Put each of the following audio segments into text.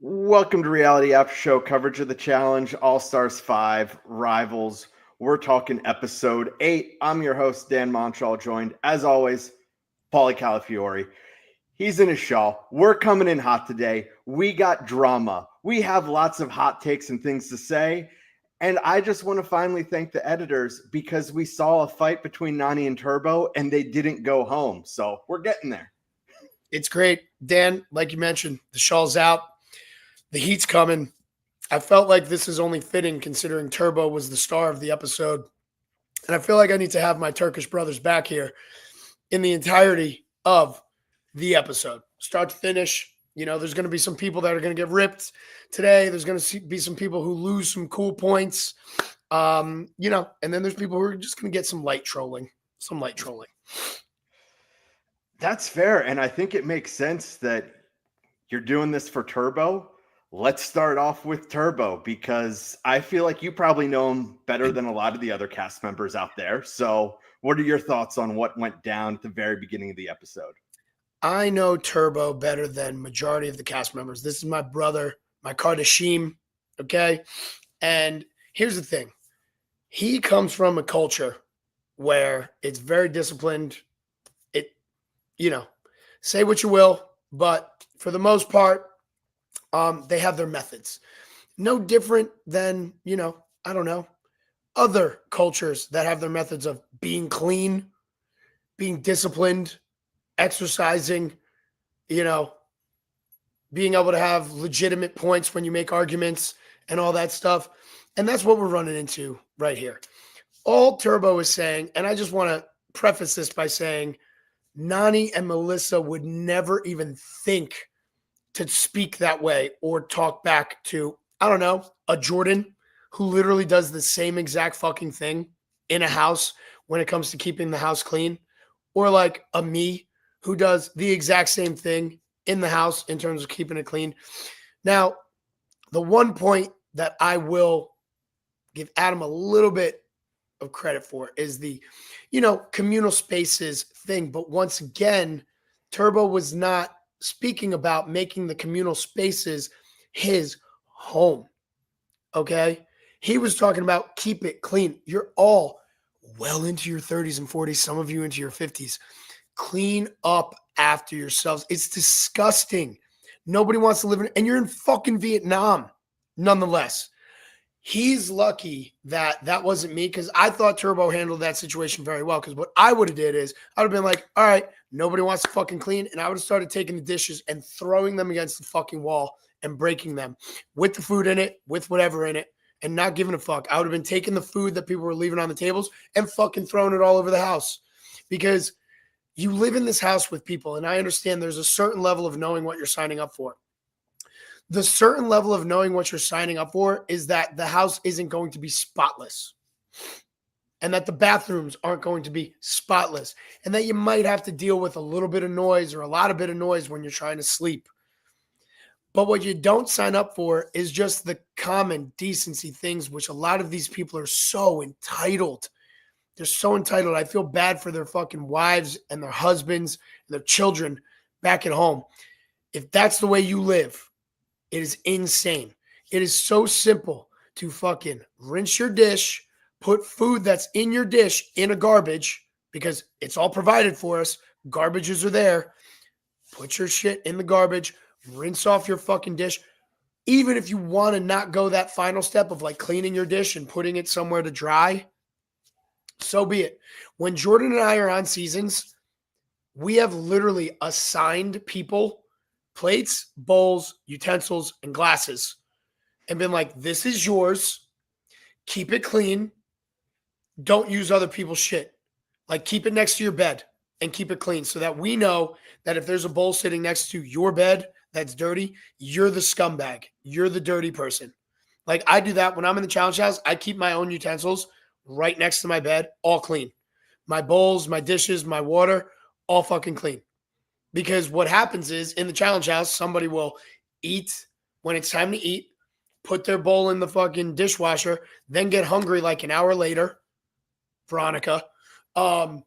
Welcome to Reality After Show coverage of the Challenge, All Stars 5, Rivals. We're talking episode 8. I'm your host, Dan Montchal, joined, as always, Paulie Calafiore. He's in his shawl. We're coming in hot today. We got drama. We have lots of hot takes and things to say. And I just want to finally thank the editors because we saw a fight between Nany and Turbo and they didn't go home. So we're getting there. It's great. Dan, like you mentioned, the shawl's out. The heat's coming. I felt like this is only fitting considering Turbo was the star of the episode. And I feel like I need to have my Turkish brothers back here in the entirety of the episode. Start to finish. You know, there's going to be some people that are going to get ripped today. There's going to be some people who lose some cool points. And then there's people who are just going to get some light trolling. That's fair. And I think it makes sense that you're doing this for Turbo. Let's start off with Turbo because I feel like you probably know him better than a lot of the other cast members out there. So what are your thoughts on what went down at the very beginning of the episode? I know Turbo better than majority of the cast members. This is my brother, my Kardashian, okay? And here's the thing. He comes from a culture where it's very disciplined. Say what you will, but for the most part, they have their methods. No different than, other cultures that have their methods of being clean, being disciplined, exercising, being able to have legitimate points when you make arguments and all that stuff. And that's what we're running into right here. All Turbo is saying, and I just want to preface this by saying, Nany and Melissa would never even think to speak that way or talk back to, a Jordan who literally does the same exact fucking thing in a house when it comes to keeping the house clean, or like a me who does the exact same thing in the house in terms of keeping it clean. Now, the one point that I will give Adam a little bit of credit for is the, communal spaces thing. But once again, Turbo was not speaking about making the communal spaces his home. Okay. He was talking about keep it clean. You're all well into your 30s and 40s, some of you into your 50s. Clean up after yourselves. It's disgusting. Nobody wants to live in, and you're in fucking Vietnam, nonetheless. He's lucky that wasn't me because I thought Turbo handled that situation very well. Because what I would have did is I would have been like, all right, nobody wants to fucking clean. And I would have started taking the dishes and throwing them against the fucking wall and breaking them with the food in it, with whatever in it, and not giving a fuck. I would have been taking the food that people were leaving on the tables and fucking throwing it all over the house. Because you live in this house with people, and I understand there's a certain level of knowing what you're signing up for. The certain level of knowing what you're signing up for is that the house isn't going to be spotless and that the bathrooms aren't going to be spotless and that you might have to deal with a little bit of noise or a lot of bit of noise when you're trying to sleep. But what you don't sign up for is just the common decency things, which a lot of these people are so entitled. They're so entitled. I feel bad for their fucking wives and their husbands and their children back at home. If that's the way you live, it is insane. It is so simple to fucking rinse your dish, put food that's in your dish in a garbage because it's all provided for us. Garbages are there. Put your shit in the garbage, rinse off your fucking dish. Even if you want to not go that final step of like cleaning your dish and putting it somewhere to dry, so be it. When Jordan and I are on seasons, we have literally assigned people plates, bowls, utensils, and glasses and been like, this is yours. Keep it clean. Don't use other people's shit. Like keep it next to your bed and keep it clean so that we know that if there's a bowl sitting next to your bed that's dirty, you're the scumbag. You're the dirty person. Like I do that when I'm in the challenge house. I keep my own utensils right next to my bed, all clean. My bowls, my dishes, my water, all fucking clean. Because what happens is in the challenge house, somebody will eat when it's time to eat, put their bowl in the fucking dishwasher, then get hungry like an hour later, Veronica, and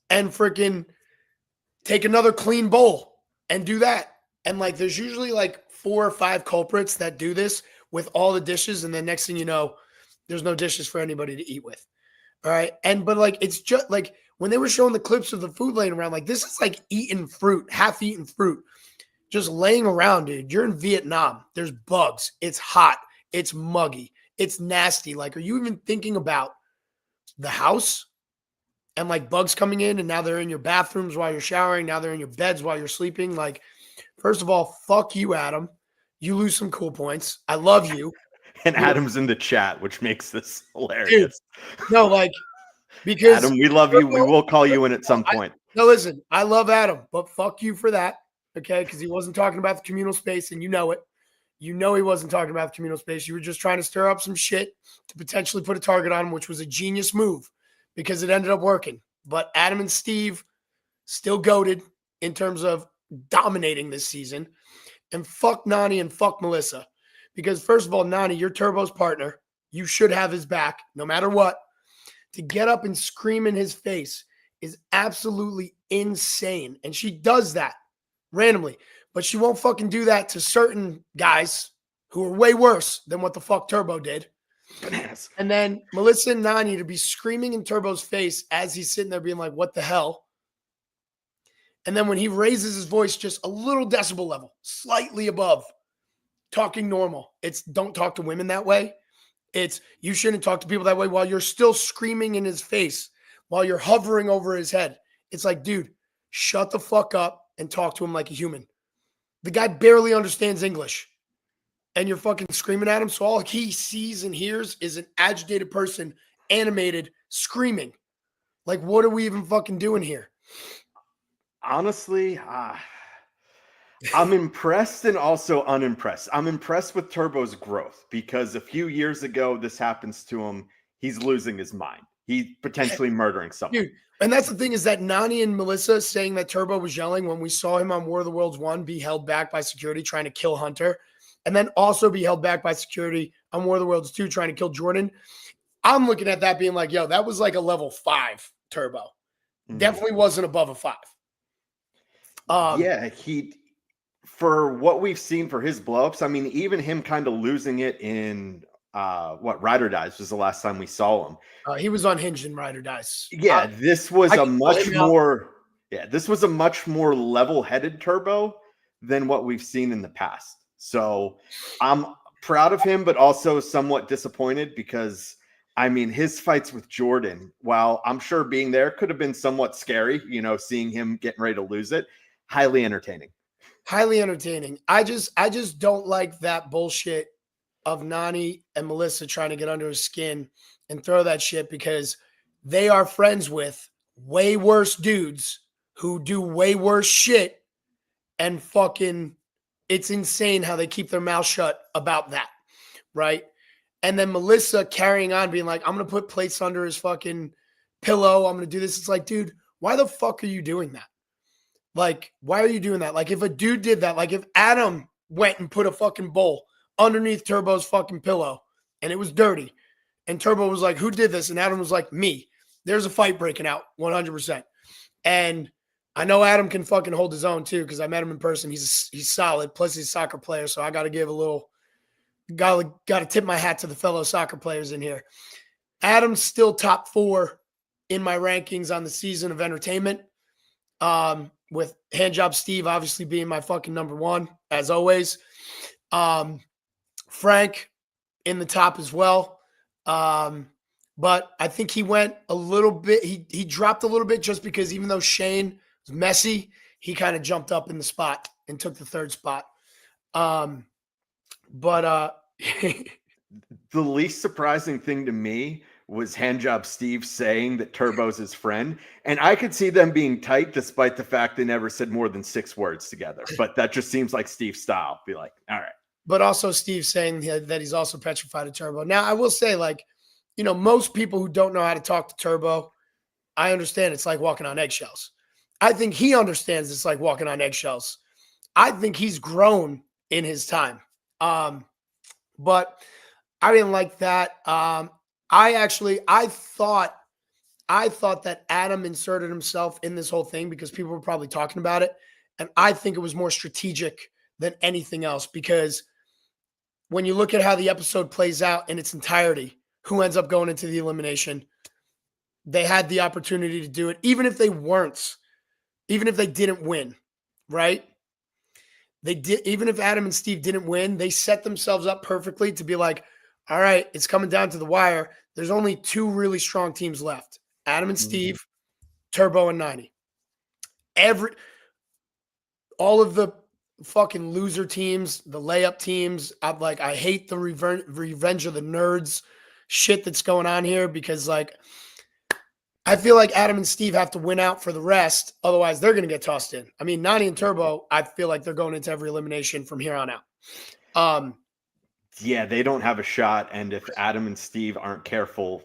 freaking take another clean bowl and do that. And like, there's usually like 4 or 5 culprits that do this with all the dishes. And then next thing you know, there's no dishes for anybody to eat with. All right. But like, it's just like when they were showing the clips of the food laying around, like this is like eating fruit, half eaten fruit, just laying around, dude. You're in Vietnam. There's bugs. It's hot. It's muggy. It's nasty. Like, are you even thinking about the house and like bugs coming in and now they're in your bathrooms while you're showering? Now they're in your beds while you're sleeping. Like, first of all, fuck you, Adam. You lose some cool points. I love you. And Adam's in the chat, which makes this hilarious. Dude, no, like, because Adam, we love you. We will call you in at some point. No, listen, I love Adam, but fuck you for that. Okay. Because he wasn't talking about the communal space and you know it. You know he wasn't talking about the communal space. You were just trying to stir up some shit to potentially put a target on him, which was a genius move because it ended up working. But Adam and Steve still goated in terms of dominating this season. And fuck Nani and fuck Melissa. Because first of all, Nani, you're Turbo's partner. You should have his back no matter what. To get up and scream in his face is absolutely insane. And she does that randomly. But she won't fucking do that to certain guys who are way worse than what the fuck Turbo did. Bananas. And then Melissa and Nani to be screaming in Turbo's face as he's sitting there being like, what the hell? And then when he raises his voice just a little decibel level, slightly above, talking normal. It's don't talk to women that way. It's you shouldn't talk to people that way while you're still screaming in his face, while you're hovering over his head. It's like, dude, shut the fuck up and talk to him like a human. The guy barely understands English. And you're fucking screaming at him. So all he sees and hears is an agitated person, animated, screaming. Like, what are we even fucking doing here? Honestly, I'm impressed and also unimpressed. I'm impressed with Turbo's growth because a few years ago, this happens to him. He's losing his mind. He's potentially murdering someone. Dude, and that's the thing is that Nani and Melissa saying that Turbo was yelling when we saw him on War of the Worlds 1 be held back by security trying to kill Hunter, and then also be held back by security on War of the Worlds 2 trying to kill Jordan. I'm looking at that being like, yo, that was like a level 5 Turbo. Mm-hmm. Definitely wasn't above a 5. Yeah, for what we've seen for his blowups, I mean, even him kind of losing it in Ride or Dies was the last time we saw him. He was unhinged in Ride or Dies. Yeah, this was a much more level-headed Turbo than what we've seen in the past. So I'm proud of him, but also somewhat disappointed because I mean, his fights with Jordan, while I'm sure being there could have been somewhat scary, you know, seeing him getting ready to lose it, highly entertaining. Highly entertaining. I just don't like that bullshit of Nani and Melissa trying to get under his skin and throw that shit because they are friends with way worse dudes who do way worse shit and fucking it's insane how they keep their mouth shut about that, right? And then Melissa carrying on being like, I'm going to put plates under his fucking pillow. I'm going to do this. It's like, dude, why the fuck are you doing that? Like, why are you doing that? Like, if a dude did that, like if Adam went and put a fucking bowl underneath Turbo's fucking pillow and it was dirty and Turbo was like, who did this? And Adam was like, me. There's a fight breaking out 100%. And I know Adam can fucking hold his own too because I met him in person. He's solid. Plus he's a soccer player. So I got to give a little got to tip my hat to the fellow soccer players in here. Adam's still top 4 in my rankings on the season of entertainment. With Handjob Steve obviously being my fucking number 1 as always. Frank in the top as well. But I think he went a little bit. He dropped a little bit just because even though Shane was messy, he kind of jumped up in the spot and took the 3rd spot. But the least surprising thing to me was Handjob Steve saying that Turbo's his friend. And I could see them being tight despite the fact they never said more than 6 words together. But that just seems like Steve's style. Be like, all right. But also Steve saying that he's also petrified of Turbo. Now, I will say, like, you know, most people who don't know how to talk to Turbo, I understand it's like walking on eggshells. I think he understands it's like walking on eggshells. I think he's grown in his time. But I didn't like that. I thought that Adam inserted himself in this whole thing because people were probably talking about it. And I think it was more strategic than anything else, because when you look at how the episode plays out in its entirety, who ends up going into the elimination, they had the opportunity to do it, even if they didn't win, right? They did, even if Adam and Steve didn't win, they set themselves up perfectly to be like, all right, it's coming down to the wire. There's only 2 really strong teams left: Adam and Steve, Turbo and 90. All of the fucking loser teams, the layup teams, I hate the revenge of the nerds shit that's going on here, because like, I feel like Adam and Steve have to win out for the rest. Otherwise, they're going to get tossed in. I mean, Nani and Turbo, I feel like they're going into every elimination from here on out. Yeah, they don't have a shot. And if Adam and Steve aren't careful,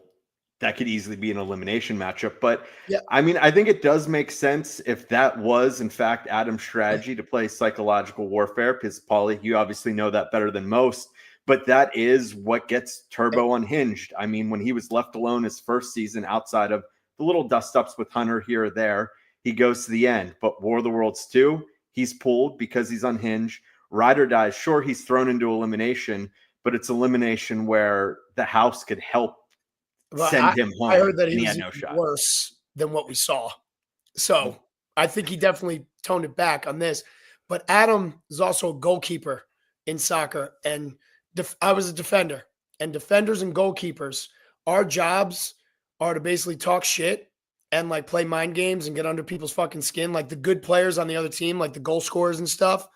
that could easily be an elimination matchup. But yeah, I mean, I think it does make sense if that was, in fact, Adam's strategy to play psychological warfare, because Paulie, you obviously know that better than most. But that is what gets Turbo unhinged. I mean, when he was left alone his first season, outside of the little dust-ups with Hunter here or there, he goes to the end. But War of the Worlds 2, he's pulled because he's unhinged. Ride or Die, sure, he's thrown into elimination, but it's elimination where the house could help send him home. I heard that he was had no shot. Worse than what we saw. So I think he definitely toned it back on this. But Adam is also a goalkeeper in soccer, and I was a defender. And defenders and goalkeepers, our jobs are to basically talk shit and like play mind games and get under people's fucking skin. Like the good players on the other team, like the goal scorers and stuff,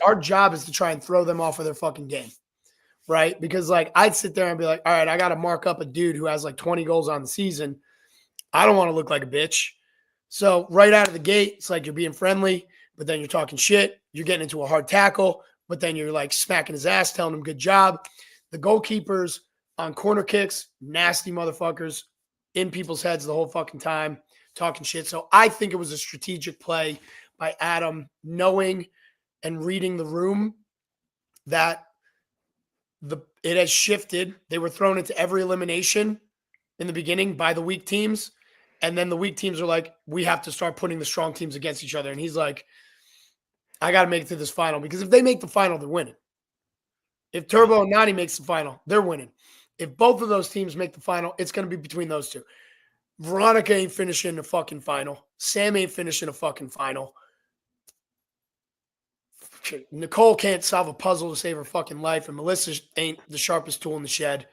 our job is to try and throw them off of their fucking game. Right? Because like I'd sit there and be like, all right, I got to mark up a dude who has like 20 goals on the season. I don't want to look like a bitch. So right out of the gate, it's like you're being friendly, but then you're talking shit. You're getting into a hard tackle, but then you're like smacking his ass, telling him good job. The goalkeepers on corner kicks, nasty motherfuckers in people's heads the whole fucking time, talking shit. So I think it was a strategic play by Adam, knowing and reading the room that it has shifted. They were thrown into every elimination in the beginning by the weak teams. And then the weak teams are like, we have to start putting the strong teams against each other. And he's like, I got to make it to this final, because if they make the final, they're winning. If Turbo and Nani makes the final, they're winning. If both of those teams make the final, it's going to be between those two. Veronica ain't finishing the fucking final. Sam ain't finishing a fucking final. Nicole can't solve a puzzle to save her fucking life, and Melissa ain't the sharpest tool in the shed.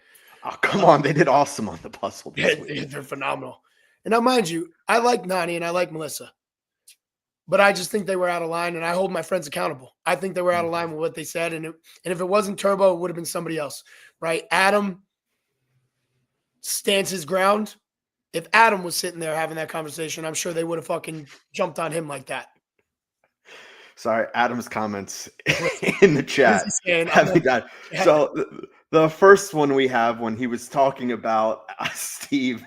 Oh, come on. They did awesome on the puzzle this week. They're phenomenal. And now, mind you, I like Nani and I like Melissa, but I just think they were out of line, and I hold my friends accountable. I think they were out of line with what they said, and if it wasn't Turbo, it would have been somebody else, right? Adam stands his ground. If Adam was sitting there having that conversation, I'm sure they would have fucking jumped on him like that. Sorry, Adam's comments in the chat. Saying, so the first one we have, when he was talking about Steve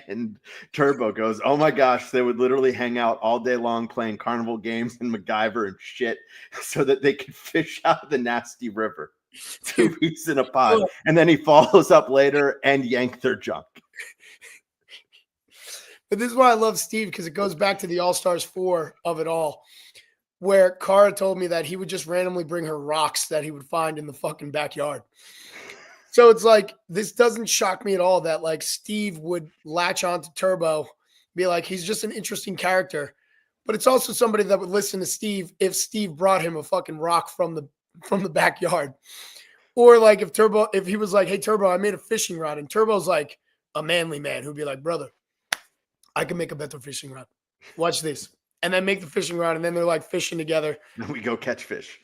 and Turbo, goes, oh my gosh, they would literally hang out all day long playing carnival games and MacGyver and shit so that they could fish out the nasty river. 2 weeks in a pod. And then he follows up later and yank their junk. But this is why I love Steve, because it goes back to the All-Stars 4 of it all, where Cara told me that he would just randomly bring her rocks that he would find in the fucking backyard. So it's like, this doesn't shock me at all that like Steve would latch on to Turbo, be like, he's just an interesting character. But it's also somebody that would listen to Steve if Steve brought him a fucking rock from the backyard. Or like if he was like, hey Turbo, I made a fishing rod, and Turbo's like a manly man who'd be like, brother, I can make a better fishing rod. Watch this. And then make the fishing rod, and then they're like fishing together. Then we go catch fish.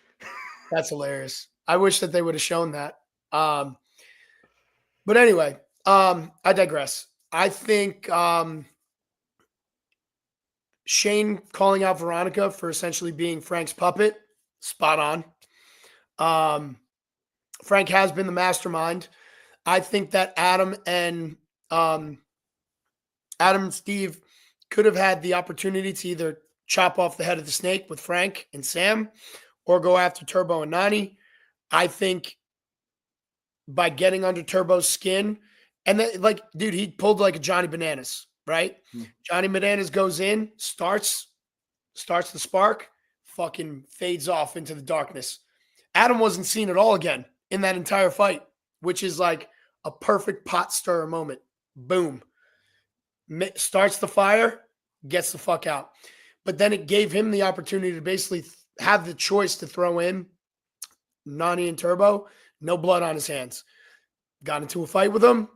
That's hilarious. I wish that they would have shown that. But anyway, I digress. I think Shane calling out Veronica for essentially being Frank's puppet, spot on. Frank has been the mastermind. I think that Adam and Steve could have had the opportunity to either chop off the head of the snake with Frank and Sam or go after Turbo and Nani. I think by getting under Turbo's skin, and then, like, dude, he pulled like a Johnny Bananas, right? Johnny Bananas goes in, starts the spark, fucking fades off into the darkness. Adam wasn't seen at all again in that entire fight, which is like a perfect pot stirrer moment. Boom. Starts the fire, gets the fuck out. But then it gave him the opportunity to basically have the choice to throw in Nani and Turbo, no blood on his hands. Got into a fight with him.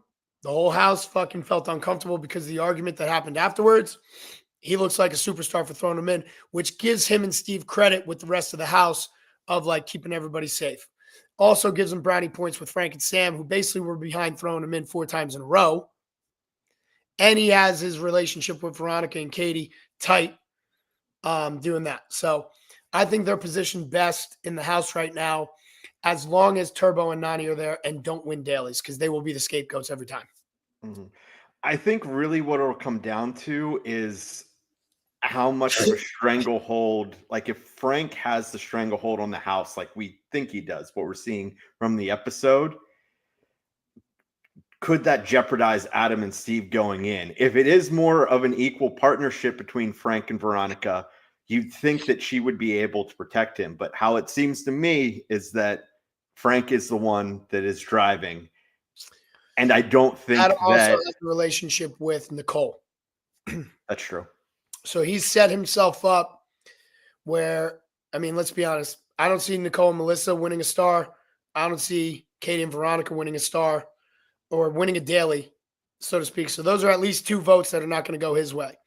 The whole house fucking felt uncomfortable because of the argument that happened afterwards. He looks like a superstar for throwing him in, which gives him and Steve credit with the rest of the house of like keeping everybody safe. Also gives him brownie points with Frank and Sam, who basically were behind throwing him in 4 times in a row. And he has his relationship with Veronica and Katie tight doing that. So I think they're positioned best in the house right now, as long as Turbo and Nani are there and don't win dailies, because they will be the scapegoats every time. Mm-hmm. I think really what it'll come down to is how much of a stranglehold, like if Frank has the stranglehold on the house, like we think he does, what we're seeing from the episode, could that jeopardize Adam and Steve going in? If it is more of an equal partnership between Frank and Veronica, you'd think that she would be able to protect him. But how it seems to me is that Frank is the one that is driving. And I don't think Adam also that has a relationship with Nicole. that's true. So he's set himself up where, I mean, let's be honest. I don't see Nicole and Melissa winning a star. I don't see Katie and Veronica winning a star or winning a daily, so to speak. So those are at least 2 votes that are not going to go his way.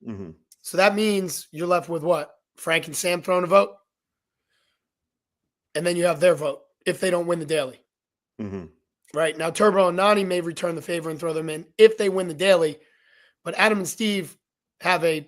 Mm-hmm. So that means you're left with what? Frank and Sam throwing a vote? And then you have their vote if they don't win the daily. Mm-hmm. Right? Now, Turbo and Nani may return the favor and throw them in if they win the daily. But Adam and Steve have a,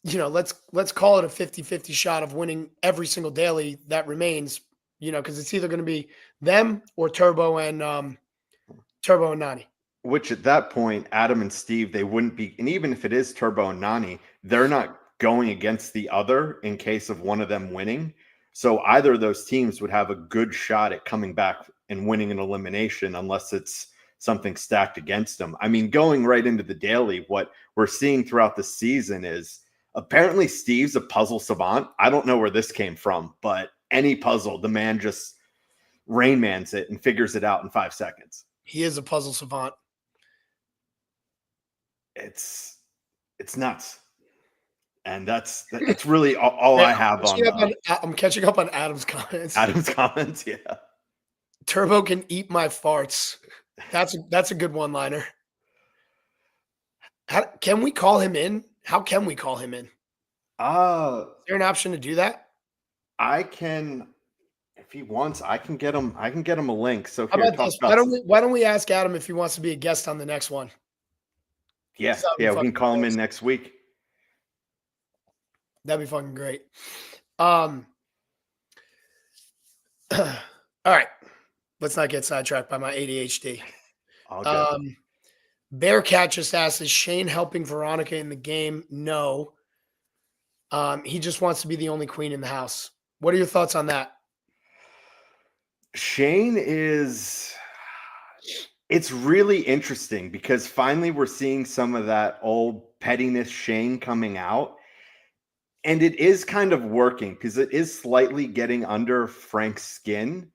let's call it a 50-50 shot of winning every single daily that remains, because it's either going to be them or Turbo and Nani. Which at that point, Adam and Steve, they wouldn't be, and even if it is Turbo and Nani, they're not going against the other in case of one of them winning. So either of those teams would have a good shot at coming back and winning an elimination unless it's something stacked against them. I mean, going right into the daily, what we're seeing throughout the season is apparently Steve's a puzzle savant. I don't know where this came from, but any puzzle, the man just Rain Mans it and figures it out in 5 seconds. He is a puzzle savant. It's nuts. And that's really all I have on I'm catching up on Adam's comments. Adam's comments. Yeah. Turbo can eat my farts. That's a good one-liner. Can we call him in? How can we call him in? Is there an option to do that? I can, if he wants, I can get him a link. So how about this? Why don't we ask Adam if he wants to be a guest on the next one? Yeah, we can call him in next week. That'd be fucking great. All right. Let's not get sidetracked by my ADHD. Bearcat just asked, is Shane helping Veronica in the game? No. He just wants to be the only queen in the house. What are your thoughts on that? Shane it's really interesting because finally we're seeing some of that old pettiness Shane coming out. And it is kind of working because it is slightly getting under Frank's skin.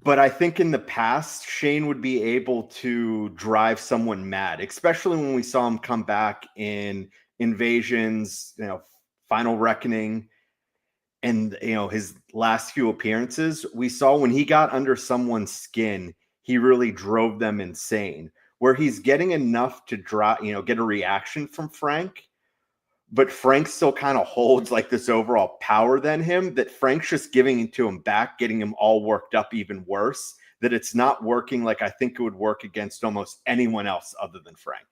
But I think in the past, Shane would be able to drive someone mad, especially when we saw him come back in Invasions, Final Reckoning, and, his last few appearances. We saw when he got under someone's skin, he really drove them insane, where he's getting enough to get a reaction from Frank. But Frank still kind of holds like this overall power than him, that Frank's just giving it to him back, getting him all worked up even worse, that it's not working like I think it would work against almost anyone else other than Frank.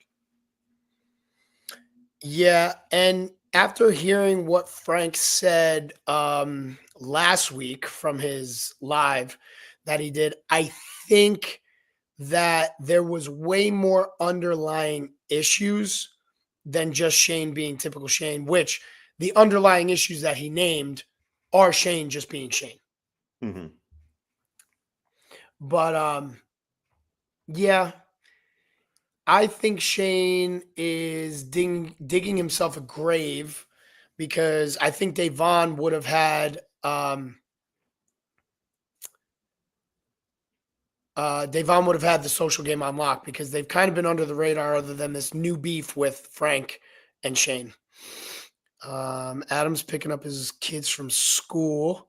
Yeah. And after hearing what Frank said last week from his live that he did, I think that there was way more underlying issues than just Shane being typical Shane, which the underlying issues that he named are Shane just being Shane. Mm-hmm. But yeah, I think Shane is digging himself a grave because I think Devon would have had the social game on lock, because they've kind of been under the radar other than this new beef with Frank and Shane. Adam's picking up his kids from school.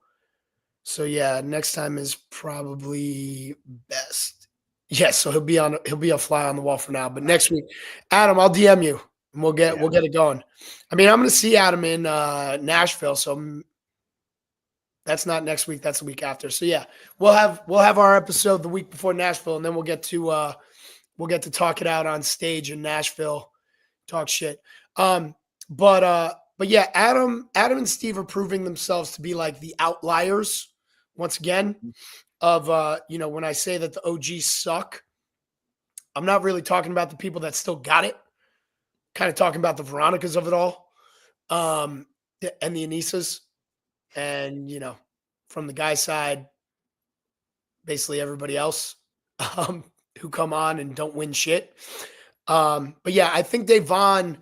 So yeah, next time is probably best. Yes, so he'll be a fly on the wall for now. But next week, Adam, I'll DM you and we'll get it going. I mean, I'm gonna see Adam in Nashville, so that's not next week, that's the week after. So yeah, we'll have our episode the week before Nashville, and then we'll get to talk it out on stage in Nashville, talk shit. But yeah, Adam and Steve are proving themselves to be like the outliers once again of when I say that the OGs suck, I'm not really talking about the people that still got it. Kind of talking about the Veronicas of it all. And the Anisas. And, from the guy side, basically everybody else who come on and don't win shit. But yeah, I think Devon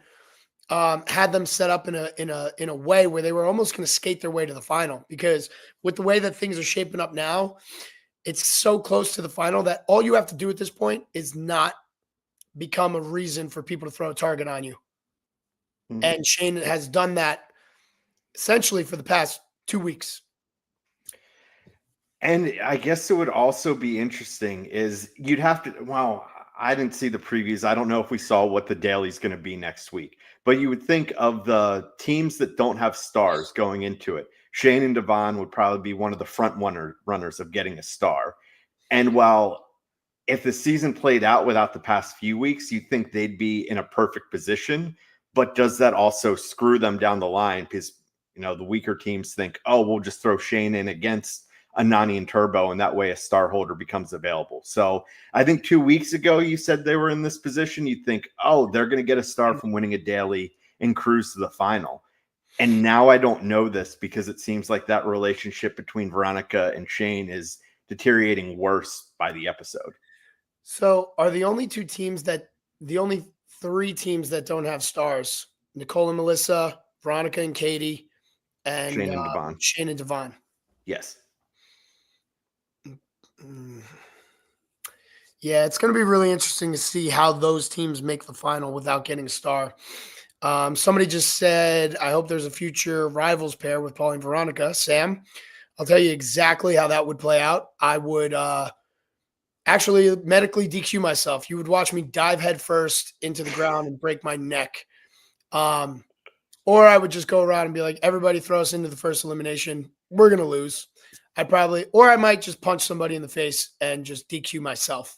had them set up in a way where they were almost going to skate their way to the final, because with the way that things are shaping up now, it's so close to the final that all you have to do at this point is not become a reason for people to throw a target on you. Mm-hmm. And Shane has done that essentially for the past 2 weeks. And I guess it would also be interesting is you'd have to, well, I didn't see the previews. I don't know if we saw what the daily's going to be next week, but you would think of the teams that don't have stars going into it. Shane and Devon would probably be one of the front runners of getting a star. And while if the season played out without the past few weeks, you'd think they'd be in a perfect position. But does that also screw them down the line? Because, the weaker teams think, oh, we'll just throw Shane in against Anani and Turbo, and that way a star holder becomes available. So I think 2 weeks ago you said they were in this position. You'd think, oh, they're going to get a star from winning a daily and cruise to the final. And now I don't know this, because it seems like that relationship between Veronica and Shane is deteriorating worse by the episode. So are the only three teams that don't have stars Nicole and Melissa, Veronica and Katie, and Shane and Devon? Yes. Yeah, it's going to be really interesting to see how those teams make the final without getting a star. Somebody just said, I hope there's a future rivals pair with Paulie and Veronica. Sam, I'll tell you exactly how that would play out. I would actually medically DQ myself. You would watch me dive headfirst into the ground and break my neck. Or I would just go around and be like, everybody throw us into the first elimination. We're going to lose. I might just punch somebody in the face and just DQ myself.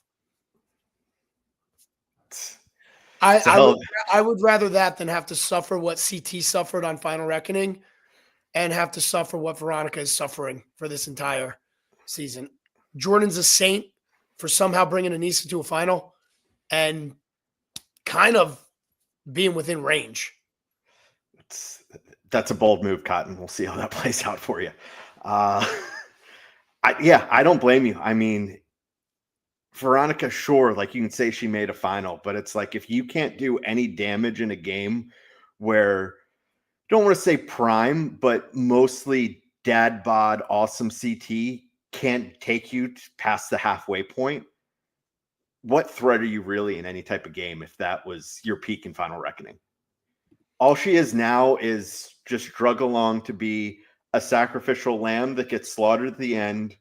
I would rather that than have to suffer what CT suffered on Final Reckoning and have to suffer what Veronica is suffering for this entire season. Jordan's a saint for somehow bringing Anissa to a final and kind of being within range. That's a bold move, Cotton. We'll see how that plays out for you. I don't blame you. I mean, Veronica, sure, like you can say she made a final, but it's like if you can't do any damage in a game where, don't want to say prime, but mostly dad bod, awesome CT can't take you past the halfway point, what threat are you really in any type of game if that was your peak in Final Reckoning? All she is now is just drug along to be a sacrificial lamb that gets slaughtered at the end,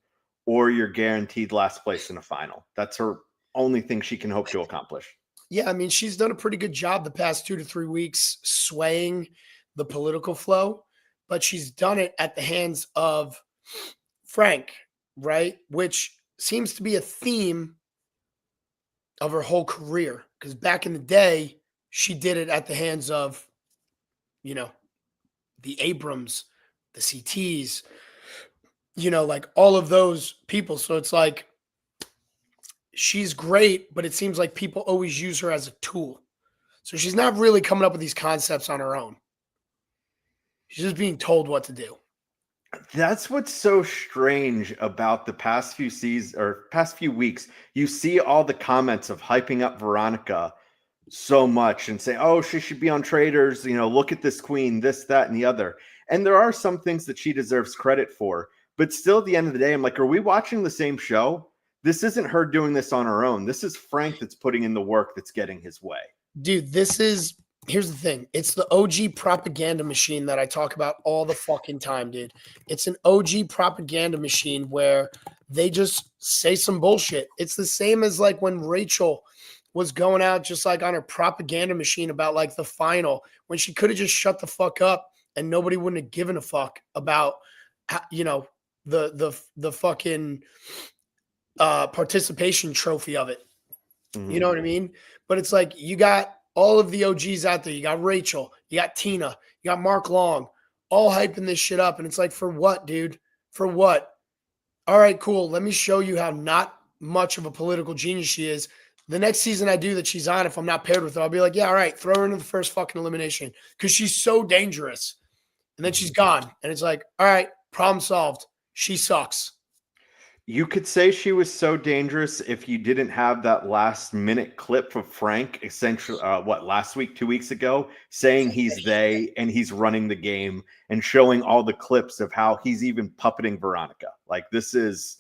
or you're guaranteed last place in a final. That's her only thing she can hope to accomplish. Yeah, I mean, she's done a pretty good job the past 2 to 3 weeks swaying the political flow, but she's done it at the hands of Frank, right? Which seems to be a theme of her whole career, because back in the day, she did it at the hands of, the Abrams, the CTs, like all of those people. So it's like she's great, but it seems like people always use her as a tool. So she's not really coming up with these concepts on her own. She's just being told what to do. That's what's so strange about the past few seasons or past few weeks. You see all the comments of hyping up Veronica, so much and say, oh, she should be on Traders, look at this queen, this, that, and the other. And there are some things that she deserves credit for. But still, at the end of the day, I'm like, are we watching the same show? This isn't her doing this on her own. This is Frank that's putting in the work that's getting his way. Dude, here's the thing. It's the OG propaganda machine that I talk about all the fucking time, dude. It's an OG propaganda machine where they just say some bullshit. It's the same as like when Rachel was going out just like on her propaganda machine about like the final, when she could have just shut the fuck up and nobody wouldn't have given a fuck about, the fucking participation trophy of it. Mm-hmm. You know what I mean? But it's like you got all of the OGs out there. You got Rachel, you got Tina, you got Mark Long, all hyping this shit up. And it's like, for what, dude? For what? All right, cool. Let me show you how not much of a political genius she is. The next season I do that she's on, if I'm not paired with her, I'll be like, yeah, all right, throw her into the first fucking elimination because she's so dangerous. And then she's gone. And it's like, all right, problem solved. She sucks. You could say she was so dangerous if you didn't have that last minute clip of Frank, essentially, last week, 2 weeks ago, saying he's they and he's running the game and showing all the clips of how he's even puppeting Veronica. Like this is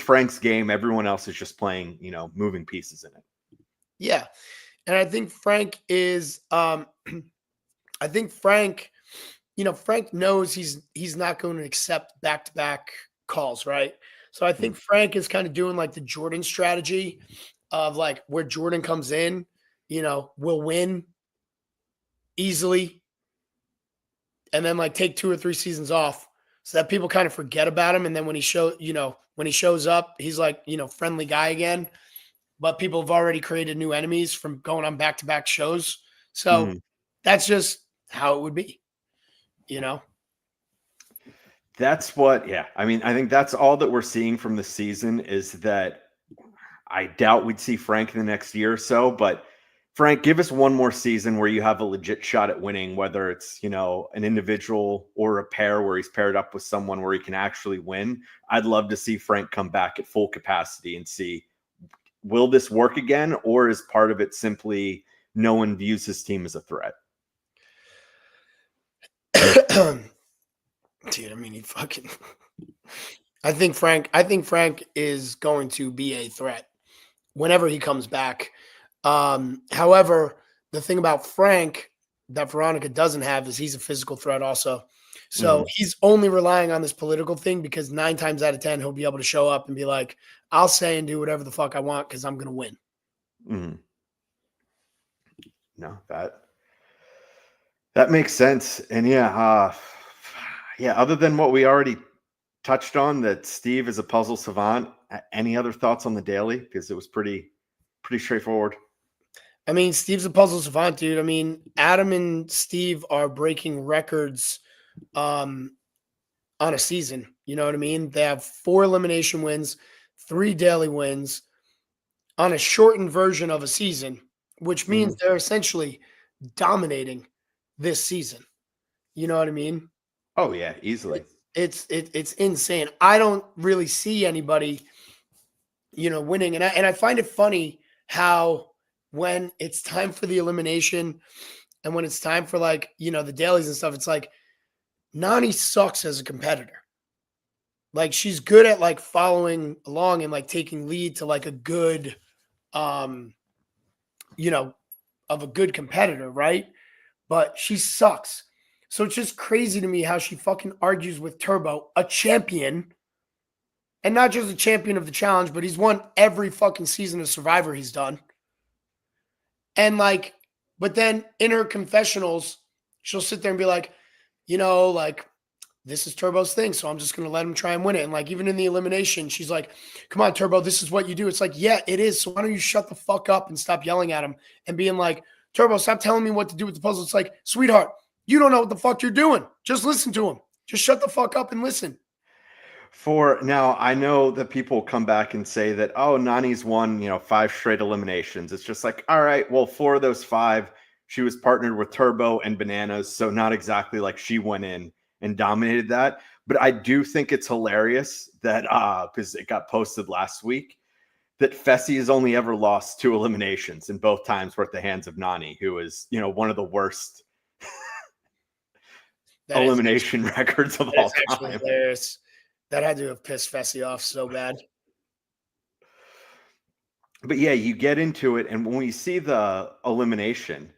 Frank's game. Everyone else is just playing, moving pieces in it. Yeah. And I think Frank is, Frank knows he's not going to accept back-to-back calls, right? So I think Frank is kind of doing like the Jordan strategy of like where Jordan comes in, will win easily and then like take 2 or 3 seasons off so that people kind of forget about him. And then when he shows up, he's like, friendly guy again, but people have already created new enemies from going on back-to-back shows. So that's just how it would be, That's what, yeah. I mean, I think that's all that we're seeing from the season is that I doubt we'd see Frank in the next year or so. But Frank, give us one more season where you have a legit shot at winning, whether it's, an individual or a pair where he's paired up with someone where he can actually win. I'd love to see Frank come back at full capacity and see, will this work again? Or is part of it simply no one views his team as a threat? Dude, I mean, I think Frank is going to be a threat whenever he comes back. However, the thing about Frank that Veronica doesn't have is he's a physical threat also. So he's only relying on this political thing because 9 times out of 10, he'll be able to show up and be like, I'll say and do whatever the fuck I want because I'm going to win. No, that makes sense. And yeah, other than what we already touched on, that Steve is a puzzle savant, any other thoughts on the daily? Because it was pretty straightforward. I mean, Steve's a puzzle savant, dude. I mean, Adam and Steve are breaking records on a season. You know what I mean? They have 4 elimination wins, 3 daily wins on a shortened version of a season, which means they're essentially dominating this season. You know what I mean? Oh yeah, easily. It's insane. I don't really see anybody, winning. And I find it funny how when it's time for the elimination and when it's time for like, the dailies and stuff, it's like Nani sucks as a competitor. Like she's good at like following along and like taking lead to like a good, of a good competitor, right? But she sucks. So it's just crazy to me how she fucking argues with Turbo, a champion, and not just a champion of the challenge, but he's won every fucking season of Survivor he's done. And like, but then in her confessionals, she'll sit there and be like, this is Turbo's thing, so I'm just going to let him try and win it. And like, even in the elimination, she's like, come on, Turbo, this is what you do. It's like, yeah, it is. So why don't you shut the fuck up and stop yelling at him and being like, Turbo, stop telling me what to do with the puzzle. It's like, sweetheart, you don't know what the fuck you're doing. Just listen to him. Just shut the fuck up and listen. For now, I know that people come back and say that, oh, Nani's won, 5 straight eliminations. It's just like, all right, well, 4 of those 5, she was partnered with Turbo and Bananas. So not exactly like she went in and dominated that. But I do think it's hilarious that, because it got posted last week, that Fessy has only ever lost 2 eliminations, and both times were at the hands of Nani, who is, one of the worst elimination records of all time. Hilarious. That had to have pissed Fessy off so bad. But yeah, you get into it, and when we see the elimination,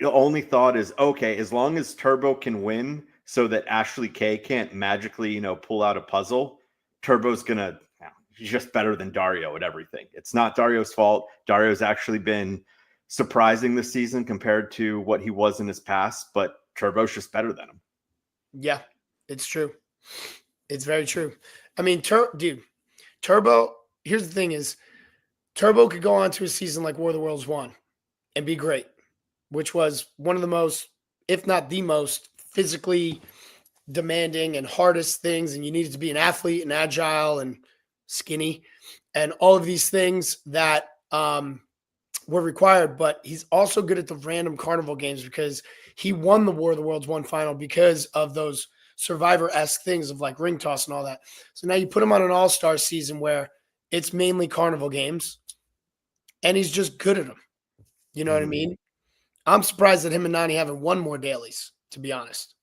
the only thought is, okay, as long as Turbo can win so that Ashley K can't magically, pull out a puzzle, Turbo's gonna, he's just better than Dario at everything. It's not Dario's fault. Dario's actually been surprising this season compared to what he was in his past, but Turbo's just better than him. Yeah, it's true. It's very true. I mean, Turbo, here's the thing is, Turbo could go on to a season like War of the Worlds 1 and be great, which was one of the most, if not the most, physically demanding and hardest things. And you needed to be an athlete and agile and skinny and all of these things that were required. But he's also good at the random carnival games because he won the War of the Worlds 1 final because of those Survivor-esque things of like ring toss and all that. So now you put him on an all-star season where it's mainly carnival games and he's just good at them. You know what I mean? I'm surprised that him and Nani haven't won more dailies, to be honest.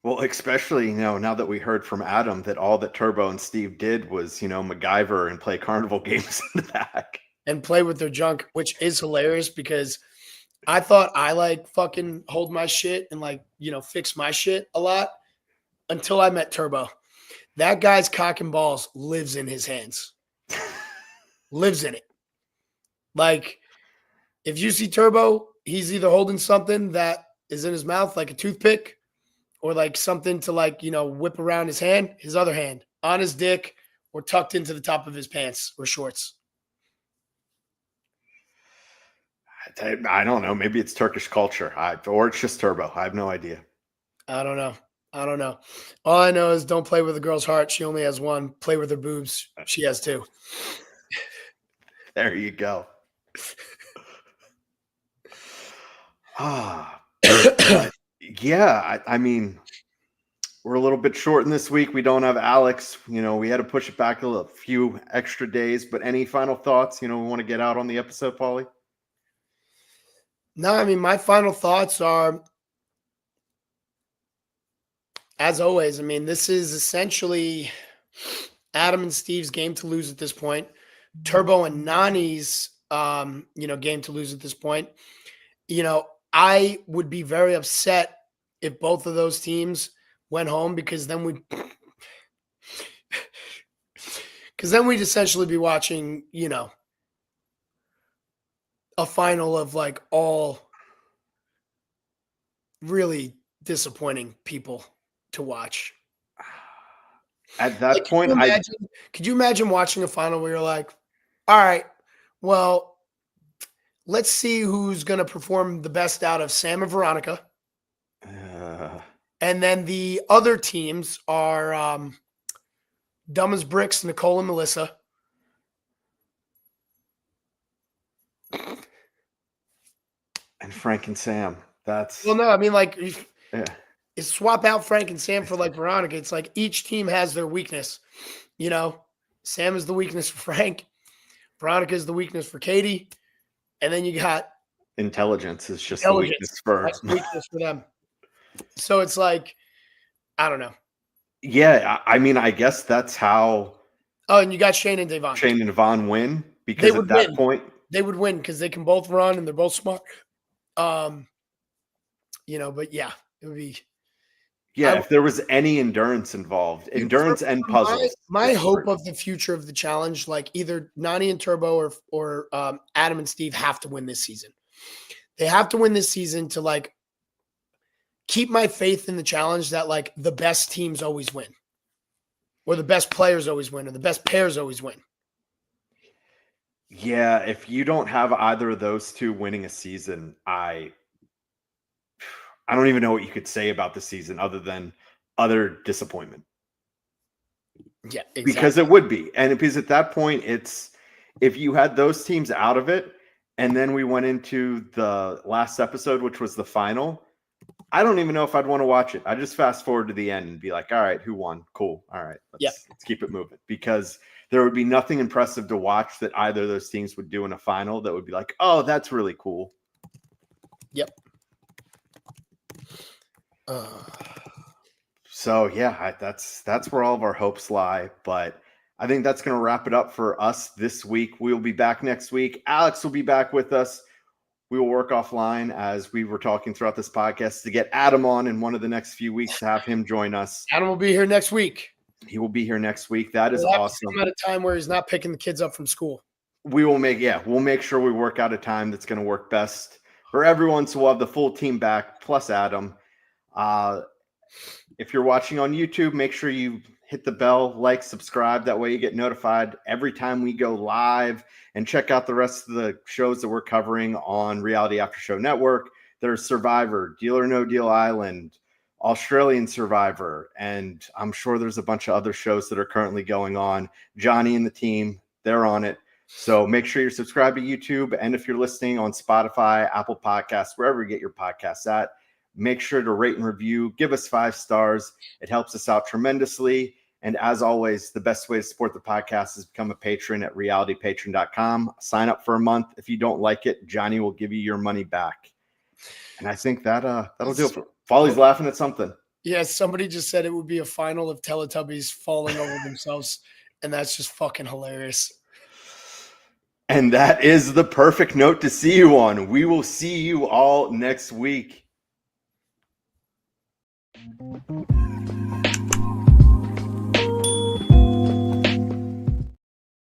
Well, especially, now that we heard from Adam that all that Turbo and Steve did was, MacGyver and play carnival games in the back. And play with their junk, which is hilarious because I thought I like fucking hold my shit and like, fix my shit a lot until I met Turbo. That guy's cock and balls lives in his hands. Lives in it. Like, if you see Turbo, he's either holding something that is in his mouth, like a toothpick, or like something to like, whip around his hand, his other hand, on his dick, or tucked into the top of his pants or shorts. I don't know. Maybe it's Turkish culture, or it's just Turbo. I have no idea. I don't know. All I know is don't play with a girl's heart. She only has one. Play with her boobs. She has 2. There you go. Yeah, I mean, we're a little bit short in this week. We don't have Alex. We had to push it back a few extra days. But any final thoughts, we want to get out on the episode, Paulie? No, I mean, my final thoughts are, as always, I mean, this is essentially Adam and Steve's game to lose at this point. Turbo and Nani's, game to lose at this point. I would be very upset if both of those teams went home because then we'd essentially be watching, a final of like all really disappointing people to watch. At that point, could you imagine watching a final where you're like, all right, well, let's see who's going to perform the best out of Sam and Veronica. And then the other teams are Dumb as Bricks, Nicole and Melissa. And Frank and Sam. Well, no, I mean, like, swap out Frank and Sam for like Veronica. It's like each team has their weakness. Sam is the weakness for Frank. Veronica is the weakness for Katie. And then you got intelligence is just the weakness for them. So it's like, I don't know. Yeah, I mean, I guess that's how. Oh, and you got Shane and Devon. Shane and Devon win because at that point they would win because they can both run and they're both smart. But yeah, it would be. Yeah, if there was any endurance involved, endurance and puzzles. My hope of the future of the challenge, like either Nani and Turbo or Adam and Steve have to win this season. They have to win this season to like keep my faith in the challenge that like the best teams always win, or the best players always win, or the best pairs always win. Yeah, if you don't have either of those two winning a season, I don't even know what you could say about the season other than utter disappointment. Yeah, exactly. Because it would be. And because at that point, it's if you had those teams out of it, and then we went into the last episode, which was the final, I don't even know if I'd want to watch it. I just fast forward to the end and be like, all right, who won? Cool. All right, let's keep it moving, because there would be nothing impressive to watch that either of those teams would do in a final that would be like, oh, that's really cool. Yep. So yeah, that's where all of our hopes lie. But I think that's going to wrap it up for us this week. We'll be back next week. Alex will be back with us. We will work offline, as we were talking throughout this podcast, to get Adam on in one of the next few weeks to have him join us. Adam will be here next week. He will be here next week. That is awesome. At a time where he's not picking the kids up from school. We'll make sure we work out a time that's going to work best for everyone. So we'll have the full team back plus Adam. If you're watching on YouTube, make sure you hit the bell, like, subscribe. That way you get notified every time we go live, and check out the rest of the shows that we're covering on Reality After Show Network. There's Survivor, Deal or No Deal Island, Australian Survivor, and I'm sure there's a bunch of other shows that are currently going on. Johnny and the team, they're on it. So make sure you're subscribed to YouTube. And if you're listening on Spotify, Apple Podcasts, wherever you get your podcasts at, make sure to rate and review. Give us 5 stars. It helps us out tremendously. And as always, the best way to support the podcast is become a patron at realitypatron.com. Sign up for a month. If you don't like it, Johnny will give you your money back. And I think that'll do it. Paulie's laughing at something. Yeah, somebody just said it would be a final of Teletubbies falling over themselves, and that's just fucking hilarious. And that is the perfect note to see you on. We will see you all next week.